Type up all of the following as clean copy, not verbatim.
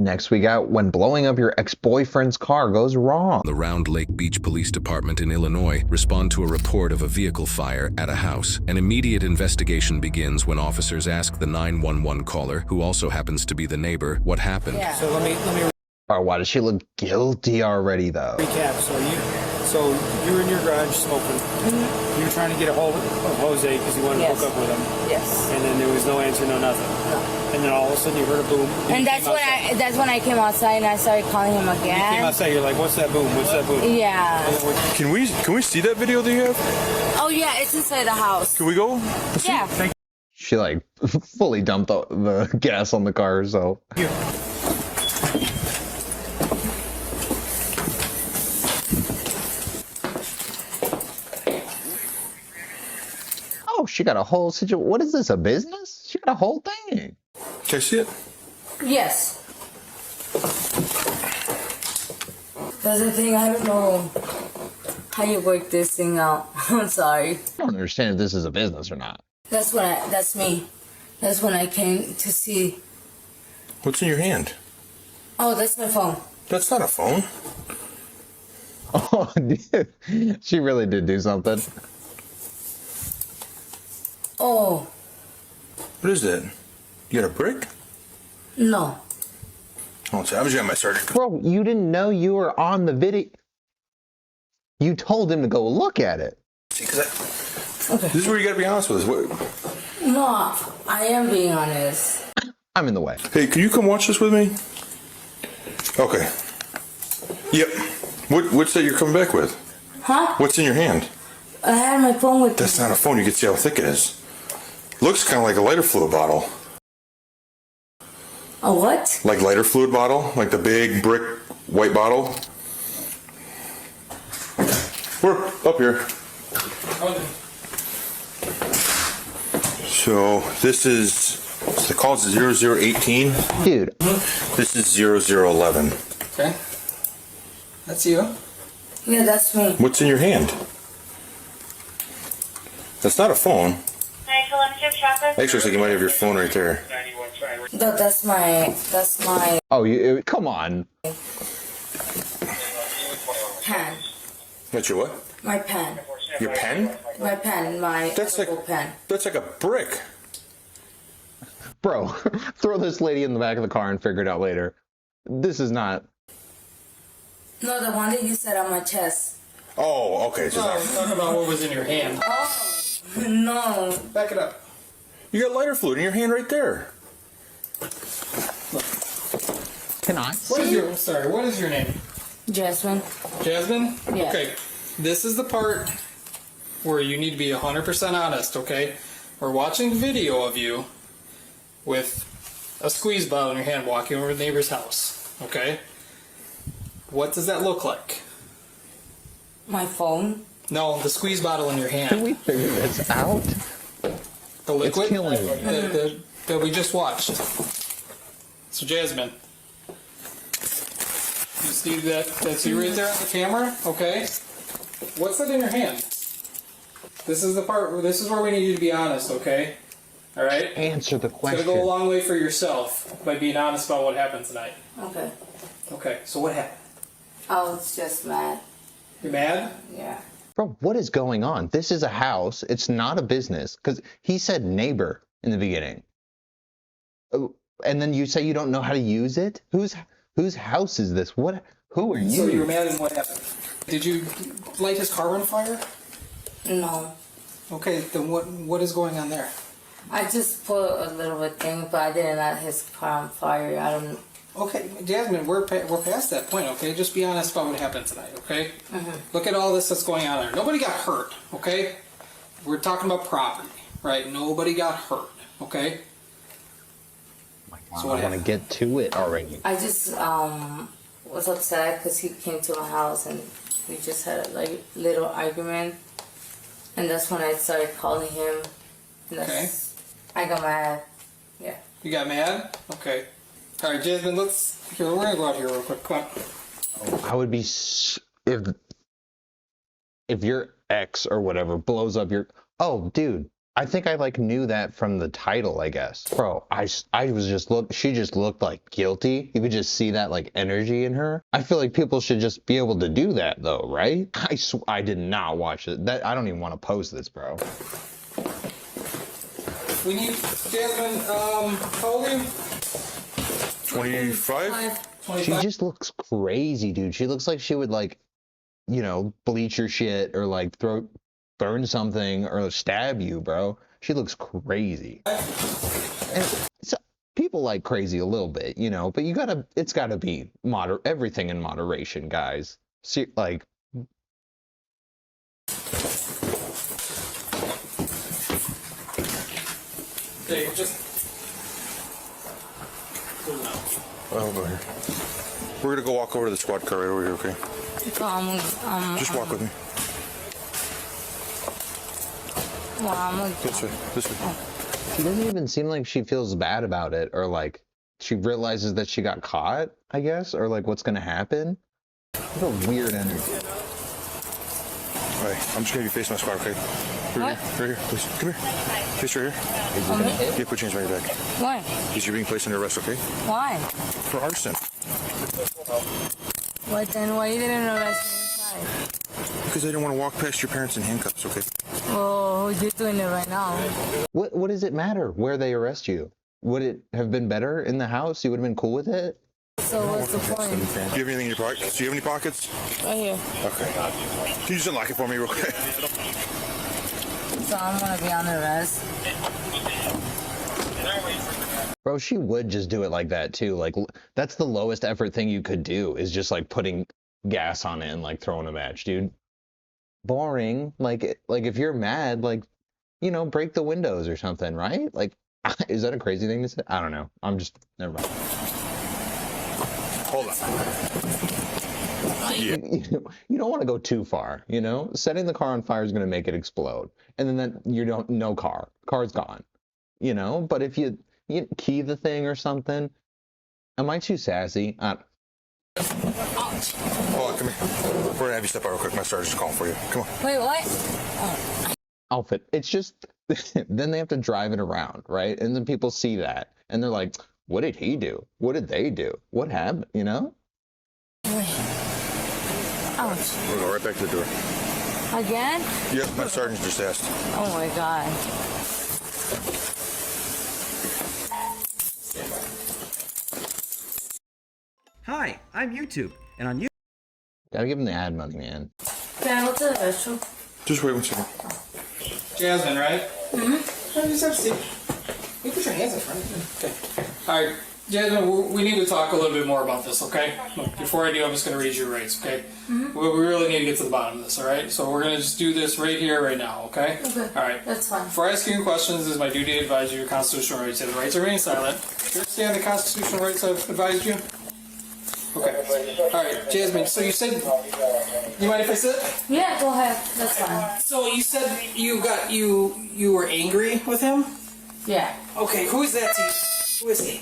Next we got when blowing up your ex-boyfriend's car goes wrong. The Round Lake Beach Police Department in Illinois respond to a report of a vehicle fire at a house. An immediate investigation begins when officers ask the 911 caller, who also happens to be the neighbor, what happened. Yeah. So let me Oh, why does she look guilty already though? recap. So you were in your garage smoking. You were trying to get a hold of Jose because you wanted to hook up with him. Yes. And then there was no answer, no nothing. No. And then all of a sudden you heard a boom. And that's when I came outside and I started calling him again. You came outside. You're like, "What's that boom? What's that boom?" Yeah. Can we see that video that you have? Oh yeah, it's inside the house. Can we go? Yeah. Thank She like fully dumped the gas on the car, so. you. Oh, she got a whole situation. What is this, a business? She got a whole thing. Can I see it? Yes. That's the thing. I don't know how you work this thing out. I'm sorry. I don't understand if this is a business or not. That's me. That's when I came to see. What's in your hand? Oh, that's my phone. That's not a phone. Oh, dude. She really did do something. Oh. What is that? You got a brick? No. Oh, so I was got my starter. Bro, you didn't know you were on the video. You told him to go look at it. See, this is where you gotta be honest with us. No, I am being honest. I'm in the way. Hey, can you come watch this with me? Okay. Yep. What's that you're coming back with? Huh? What's in your hand? I had my phone with me. That's not a phone. You can see how thick it is. Looks kind of like a lighter fluid bottle. A what? Like lighter fluid bottle? Like the big brick white bottle? We're up here. So this is, the call is 0018. Dude. This is 0011. Okay. That's you. Yeah, that's me. What's in your hand? That's not a phone. Actually, looks like you might have your phone right there. No, that's my Oh, come on. pen. That's your what? My pen. Your pen? My pen. My That's like pen. That's like a brick. Bro, throw this lady in the back of the car and figure it out later. This is not. No, the one that you said on my chest. Oh, okay. So Talk about what was in your hand. Oh, no. Back it up. you got lighter fluid in your hand right there. Can I? What is your name? Jasmine. Jasmine? Yeah. Okay. This is the part where you need to be 100% honest, okay? We're watching video of you with a squeeze bottle in your hand walking over to the neighbor's house, okay? What does that look like? My phone. No, the squeeze bottle in your Can hand. we figure this out? The liquid It's killing me. that we just watched. So Jasmine, you see that's you right there on the camera, okay? What's that in your hand? This is the part. This is where we need you to be honest, okay? All right. Answer the It's gonna question. go a long way for yourself by being honest about what happened tonight. Okay. Okay. So what happened? I was just mad. You're mad? Yeah. Bro, what is going on? This is a house. It's not a business. Because he said neighbor in the beginning. Oh, and then you say you don't know how to use it? Whose house is this? What? Who are you? So you were mad and what happened? Did you light his car on fire? No. Okay. Then what is going on there? I just put a little bit thing, but I didn't light his car on fire. I don't. Okay, Jasmine, we're past that point, okay? Just be honest about what happened tonight, okay? Look at all this that's going on there. Nobody got hurt, okay? We're talking about property, right? Nobody got hurt, okay? So I want to get to it already. I just was upset because he came to my house and we just had a little argument, and that's when I started calling him. And that's, I got mad. Yeah. You got mad? Okay. All right, Jasmine, we're gonna go out here real quick. Come on. I would be if your ex or whatever blows up your. Oh, dude, I think I like knew that from the title, I guess. Bro, I was just she just looked like guilty. You could just see that like energy in her. I feel like people should just be able to do that though, right? I did not watch it. That I don't even want to post this, bro. We need Jasmine, how old are you? 25? 25. She just looks crazy, dude. She looks like she would like, you know, bleach your shit or like burn something or stab you, bro. She looks crazy. And so, people like crazy a little bit, you know, but it's gotta be everything in moderation, guys. See, like. Okay, just. I'll go here. We're gonna go walk over to the squad car right over here, okay? Just walk with me. This way, this way. She doesn't even seem like she feels bad about it or like she realizes that she got caught, I guess, or like what's gonna happen. It's a weird energy. Alright, I'm just gonna be facing my squad, okay? Right here, please. Come here. Face right here. Yeah, put your hands behind your back. Why? Because you're being placed under arrest, okay? Why? For arson. What then? Why you didn't arrest me inside? Because I didn't want to walk past your parents in handcuffs, okay? Oh, you're doing it right now. What does it matter where they arrest you? Would it have been better in the house? You would have been cool with it? So what's the point? Do you have anything in your pockets? Do you have any pockets? Right here. Okay. Can you just unlock it for me real quick? So I'm gonna be on arrest. Bro, she would just do it like that too. Like that's the lowest effort thing you could do is just like putting gas on it and like throwing a match, dude. Boring. Like if you're mad, like, you know, break the windows or something, right? Like, is that a crazy thing to say? I don't know. I'm just never mind. Hold on. Yeah. You don't want to go too far, you know? Setting the car on fire is going to make it explode. And then you don't, no car. Car's gone, you know? But if you key the thing or something, am I too sassy? Hold on, come here. We're going to have you step out real quick. My sergeant's calling for you. Come on. Wait, what? Outfit. It's just, then they have to drive it around, right? And then people see that. And they're like, what did he do? What did they do? What happened, you know? Ouch. We'll go right back to the door. Again? Yep, my sergeant just asked. Oh my god. Hi, I'm YouTube, and on YouTube. Gotta give them the ad money, man. Can I go to the restroom? Just wait 1 second. Jasmine, right? Mm-hmm. Just have a seat. You put your hands in front of you. Okay. All right, Jasmine, we need to talk a little bit more about this, okay? Before I do, I'm just going to read your rights, okay? Mm-hmm. We really need to get to the bottom of this, all right? So we're going to just do this right here, right now, okay? Okay. All right. That's fine. Before asking you questions, it is my duty to advise you your constitutional rights. You have the right to remain silent. Do you understand the constitutional rights I've advised you? Okay. All right, Jasmine, so you said... You mind if I sit? Yeah, go ahead. That's fine. So you said you were angry with him? Yeah. Okay, who is that to you? Who is he?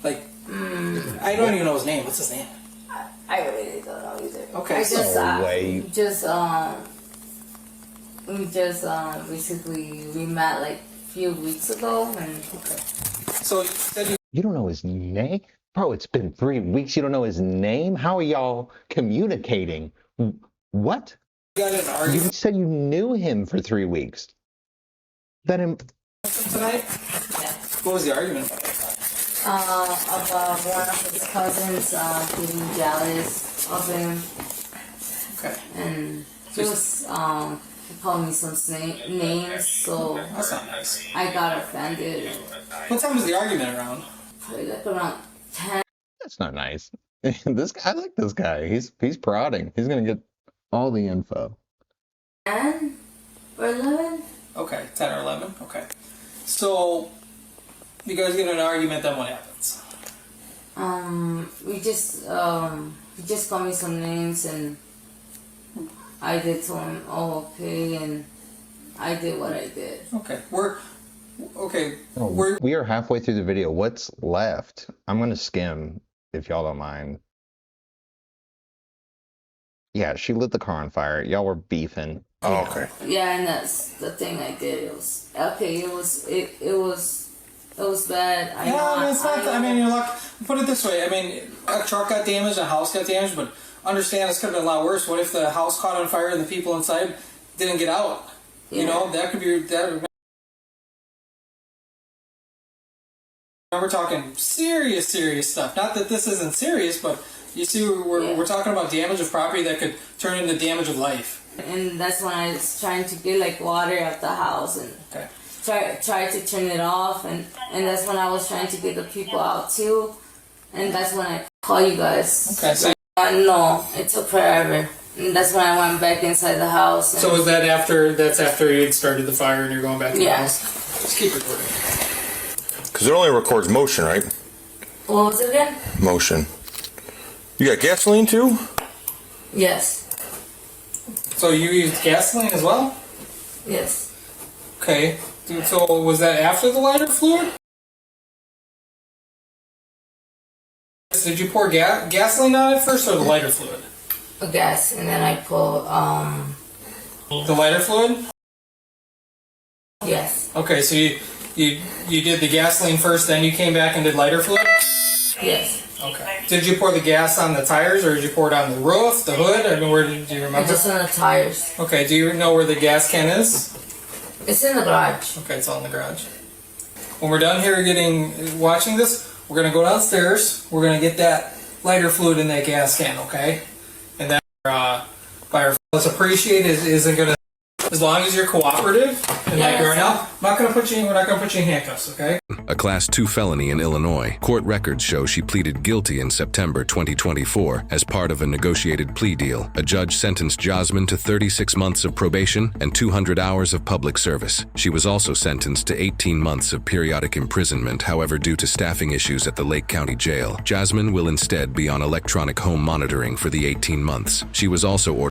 Like, I don't even know his name. What's his name? I really don't know either. Okay, I just, we just basically we met like a few weeks ago and. Okay. So you said You don't know his name? Bro, it's been 3 weeks. You don't know his name? How are y'all communicating? What? you got in an You argument said you knew him for 3 weeks. tonight? Yeah. What was the argument? About one of his cousins being jealous of him, Okay. and he was he called me some names, so That's not nice. I got offended. What time was the argument around? Probably like around 10. That's not nice. This guy, I like this guy. He's prodding. He's gonna get all the info. 10 or 11? Okay, 10 or 11. Okay. So, you guys get in an argument, then what happens? He just called me some names and I did to him, oh, okay, and I did what I did. Okay. We're We are halfway through the video. What's left? I'm gonna skim if y'all don't mind. Yeah, she lit the car on fire. Y'all were beefing. Oh, okay. Yeah, and that's the thing I did. It was okay. It was bad. I know, it's not. I mean, look. Put it this way. I mean, a truck got damaged, a house got damaged, but understand this could have been a lot worse. What if the house caught on fire and the people inside didn't get out? You know, that could be that. We're talking serious stuff. Not that this isn't serious, but you see, we're talking about damage of property that could turn into damage of life. And that's when I was trying to get like water at the house and try to turn it off, and that's when I was trying to get the people out too, and that's when I call you guys. Okay, so no, it took forever. And that's when I went back inside the house. So was that after? That's after you had started the fire and you're going back to the house. Just keep recording. Because it only records motion, right? What was it again? Motion. You got gasoline too? Yes. So you used gasoline as well? Yes. Okay. So was that after the lighter fluid? Did you pour gasoline on it first or the lighter fluid? Gas, and then I put the lighter fluid? Yes. Okay, so you did the gasoline first, then you came back and did lighter fluid? Yes. Okay. Did you pour the gas on the tires, or did you pour it on the roof, the hood? I mean, where do you remember? Just on the tires. Okay. Do you know where the gas can is? It's in the garage. Okay, it's all in the garage. When we're done here watching this, we're gonna go downstairs. We're gonna get that lighter fluid in that gas can, okay? And that by our fellows appreciate isn't gonna, as long as you're cooperative and like right now, we're not gonna put you in handcuffs, okay? A Class II felony in Illinois. Court records show she pleaded guilty in September 2024 as part of a negotiated plea deal. A judge sentenced Jasmine to 36 months of probation and 200 hours of public service. She was also sentenced to 18 months of periodic imprisonment. However, due to staffing issues at the Lake County Jail, Jasmine will instead be on electronic home monitoring for the 18 months. She was also ordered